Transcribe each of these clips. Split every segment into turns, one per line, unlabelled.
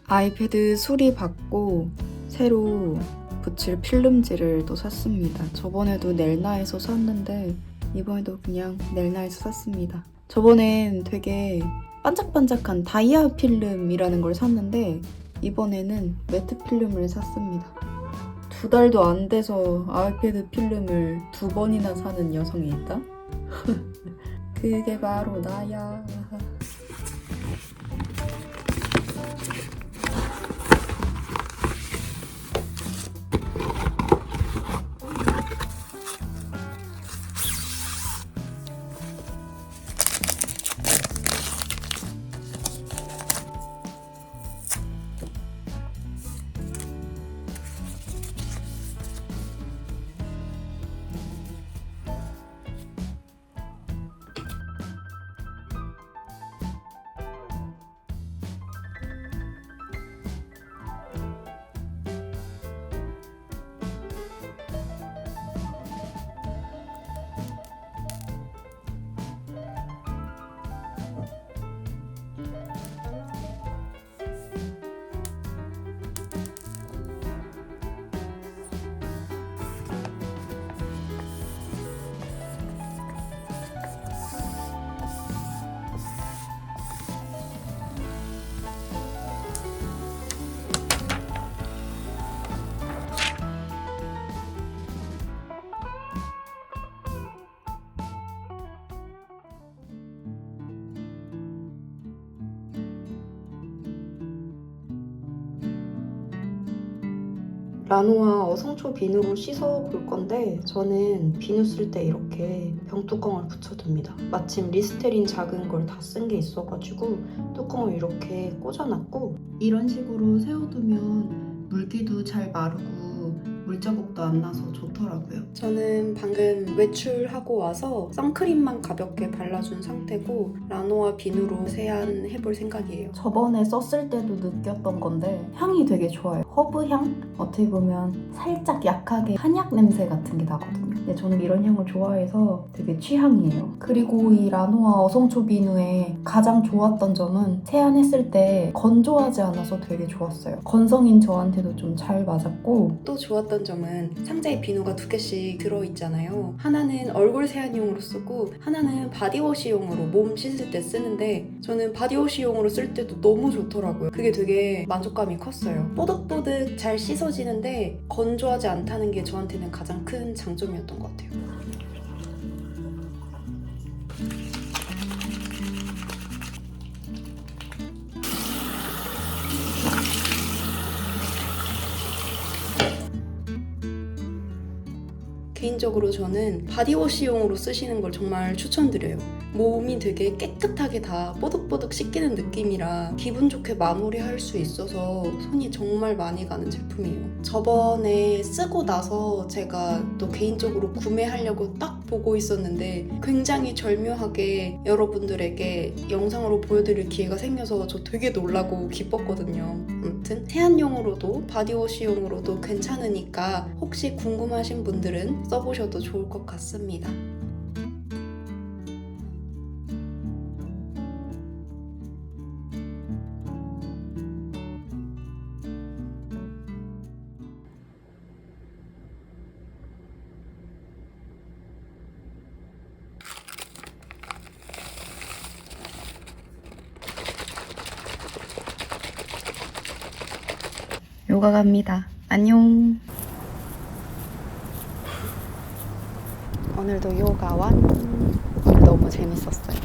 아이패드 수리 받고 새로 붙일 필름지를 또 샀습니다. 저번에도 넬나에서 샀는데 이번에도 그냥 넬나에서 샀습니다. 저번엔 되게 반짝반짝한 다이아 필름이라는 걸 샀는데 이번에는 매트 필름을 샀습니다. 2달도 안 돼서 아이패드 필름을 2번이나 사는 여성이 있다? 그게 바로 나야. 라노아 어성초 비누로 씻어 볼 건데 저는 비누 쓸 때 이렇게 병뚜껑을 붙여둡니다. 마침 리스테린 작은 걸 다 쓴 게 있어가지고 뚜껑을 이렇게 꽂아놨고 이런 식으로 세워두면 물기도 잘 마르고 물자국도 안 나서 좋더라고요. 저는 방금 외출하고 와서 선크림만 가볍게 발라준 상태고 라노아 비누로 세안해볼 생각이에요. 저번에 썼을 때도 느꼈던 건데 향이 되게 좋아요. 허브향? 어떻게 보면 살짝 약하게 한약 냄새 같은 게 나거든요. 근데 저는 이런 향을 좋아해서 되게 취향이에요. 그리고 이 라노아 어성초 비누의 가장 좋았던 점은 세안했을 때 건조하지 않아서 되게 좋았어요. 건성인 저한테도 좀 잘 맞았고 또 좋았던 점은 상자에 비누가 2개씩 들어있잖아요. 하나는 얼굴 세안용으로 쓰고 하나는 바디워시용으로 몸 씻을 때 쓰는데 저는 바디워시용으로 쓸 때도 너무 좋더라고요. 그게 되게 만족감이 컸어요. 뽀득뽀득 잘 씻어지는데 건조하지 않다는 게 저한테는 가장 큰 장점이었던 것 같아요. 개인적으로 저는 바디워시용으로 쓰시는 걸 정말 추천드려요. 몸이 되게 깨끗하게 다 뽀득뽀득 씻기는 느낌이라 기분 좋게 마무리할 수 있어서 손이 정말 많이 가는 제품이에요. 저번에 쓰고 나서 제가 또 개인적으로 구매하려고 딱 보고 있었는데 굉장히 절묘하게 여러분들에게 영상으로 보여드릴 기회가 생겨서 저 되게 놀라고 기뻤거든요. 아무튼 세안용으로도 바디워시용으로도 괜찮으니까 혹시 궁금하신 분들은 써보셔도 좋을 것 같습니다. 요가 갑니다. 안녕. 오늘도 요가원. 오늘 너무 재밌었어요.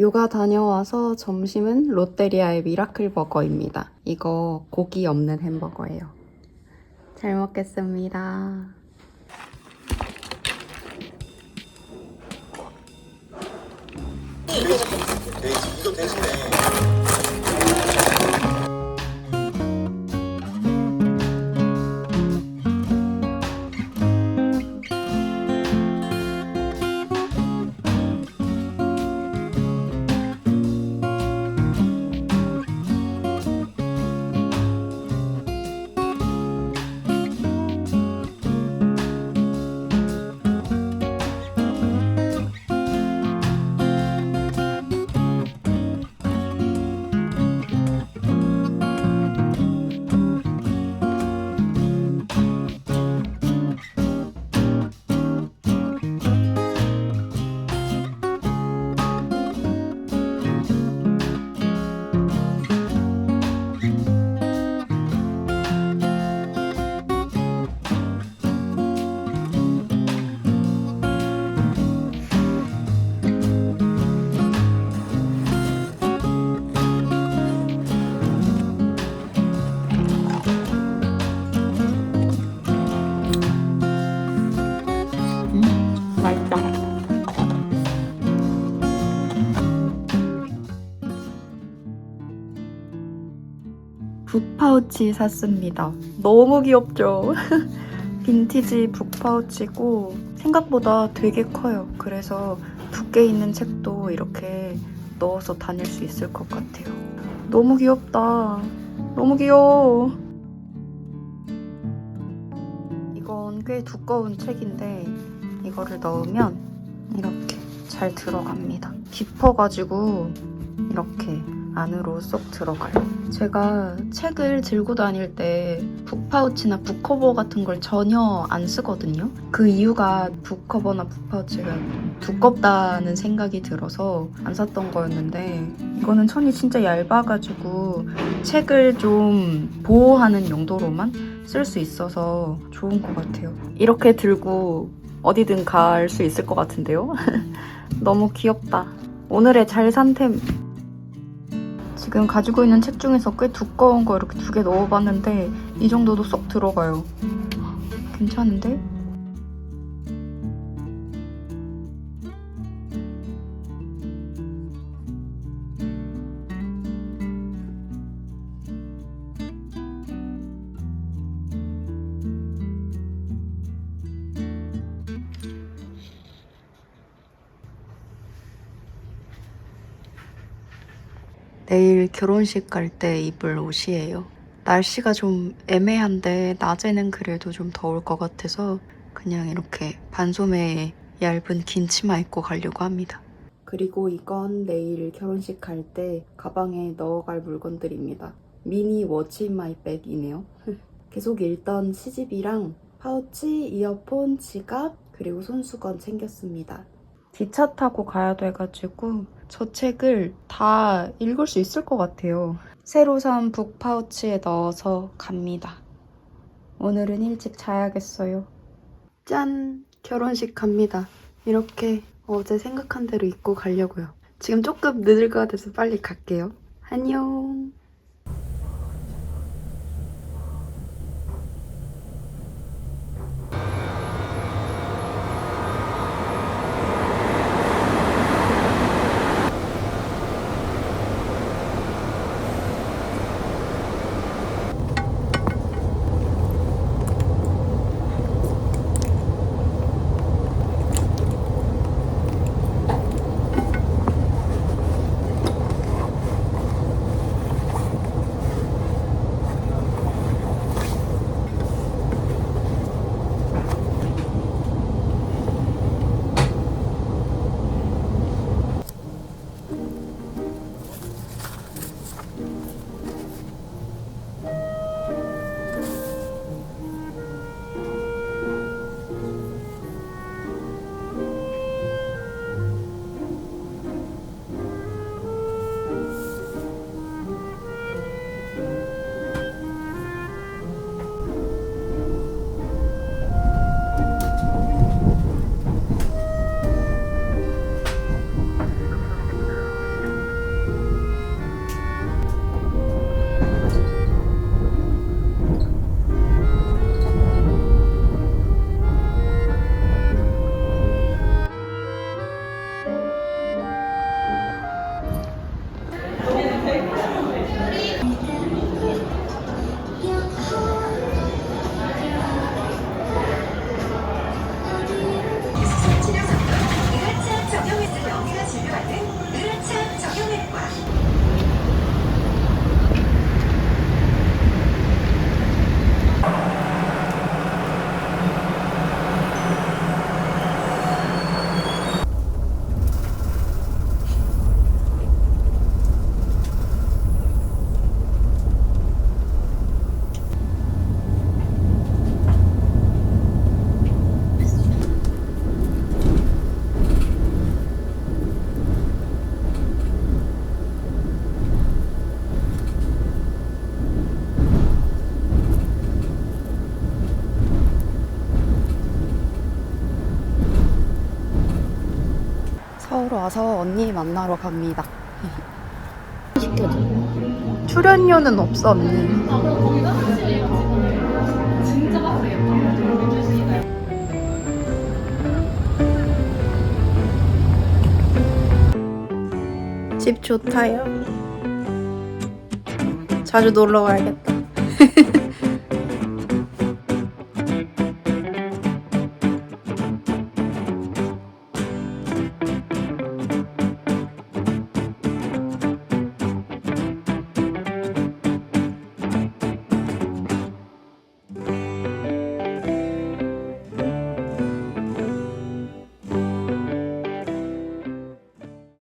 요가 다녀와서 점심은 롯데리아의 미라클 버거입니다. 이거 고기 없는 햄버거예요. 잘 먹겠습니다.
이거 대신에
맛있다. 북파우치 샀습니다. 너무 귀엽죠? 빈티지 북파우치고 생각보다 되게 커요. 그래서 두께 있는 책도 이렇게 넣어서 다닐 수 있을 것 같아요. 너무 귀엽다. 너무 귀여워. 이건 꽤 두꺼운 책인데 이거를 넣으면 이렇게 잘 들어갑니다. 깊어가지고 이렇게 안으로 쏙 들어가요. 제가 책을 들고 다닐 때 북파우치나 북커버 같은 걸 전혀 안 쓰거든요. 그 이유가 북커버나 북파우치가 두껍다는 생각이 들어서 안 샀던 거였는데 이거는 천이 진짜 얇아가지고 책을 좀 보호하는 용도로만 쓸 수 있어서 좋은 것 같아요. 이렇게 들고 어디든 갈 수 있을 것 같은데요? 너무 귀엽다. 오늘의 잘 산 템. 지금 가지고 있는 책 중에서 꽤 두꺼운 거 이렇게 2개 넣어봤는데 이 정도도 쏙 들어가요. 괜찮은데? 내일 결혼식 갈 때 입을 옷이에요. 날씨가 좀 애매한데 낮에는 그래도 좀 더울 것 같아서 그냥 이렇게 반소매에 얇은 긴 치마 입고 가려고 합니다. 그리고 이건 내일 결혼식 갈 때 가방에 넣어갈 물건들입니다. 미니 워치 인 마이 백이네요. 계속 읽던 시집이랑 파우치, 이어폰, 지갑, 그리고 손수건 챙겼습니다. 기차 타고 가야 돼가지고 저 책을 다 읽을 수 있을 것 같아요. 새로 산 북파우치에 넣어서 갑니다. 오늘은 일찍 자야겠어요. 짠! 결혼식 갑니다. 이렇게 어제 생각한 대로 입고 가려고요. 지금 조금 늦을 것 같아서 빨리 갈게요. 안녕!
와서 언니 만나러 갑니다.
시켜줘.
출연료는 없어, 언니.
집 좋다요. 자주 놀러 가야겠다.